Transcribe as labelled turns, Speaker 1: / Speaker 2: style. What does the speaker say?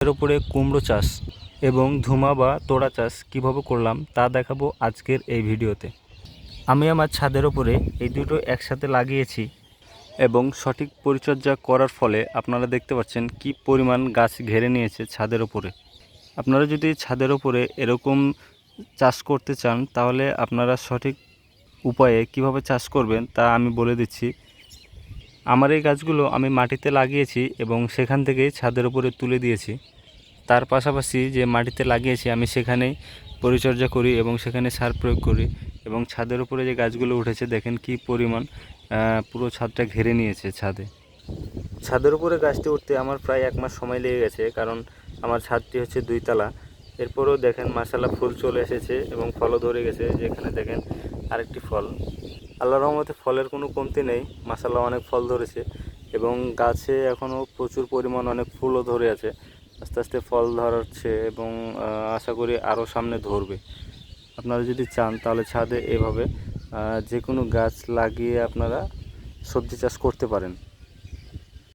Speaker 1: এর উপরে কুমড়ো চাষ এবং ধুমা বা তোড়া চাষ কীভাবে করলাম তা দেখাবো আজকের এই ভিডিওতে। আমি আমার ছাদের ওপরে এই দুটো একসাথে লাগিয়েছি এবং সঠিক পরিচর্যা করার ফলে আপনারা দেখতে পাচ্ছেন কি পরিমাণ গাছ ঘেরে নিয়েছে ছাদের ওপরে। আপনারা যদি ছাদের ওপরে এরকম চাষ করতে চান তাহলে আপনারা সঠিক উপায়ে কিভাবে চাষ করবেন তা আমি বলে দিচ্ছি। আমার এই গাছগুলো আমি মাটিতে লাগিয়েছি এবং সেখান থেকেই ছাদের উপরে তুলে দিয়েছি। তার পাশাপাশি যে মাটিতে লাগিয়েছি আমি সেখানেই পরিচর্যা করি এবং সেখানে সার প্রয়োগ করি এবং ছাদের উপরে যে গাছগুলো উঠেছে দেখেন কি পরিমাণ পুরো ছাদটা ঘিরে নিয়েছে। ছাদের উপরে গাছটি উঠতে আমার প্রায় 1 মাস সময় লেগে গেছে, কারণ আমার ছাদটি হচ্ছে 2 তলা। এরপরেও দেখেন মাশাআল্লাহ ফুল চলে এসেছে এবং ফলও ধরে গেছে। যেখানে দেখেন আরেকটি ফল, আল্লাহর রহমতে ফলের কোনো কমতি নেই, মাশাআল্লাহ অনেক ফল ধরেছে এবং গাছে এখনও প্রচুর পরিমাণ অনেক ফুলও ধরে আছে। আস্তে আস্তে ফল ধরাচ্ছে এবং আশা করি আরও সামনে ধরবে। আপনারা যদি চান তাহলে ছাদে এভাবে যে কোনো গাছ লাগিয়ে আপনারা সবজি চাষ করতে পারেন।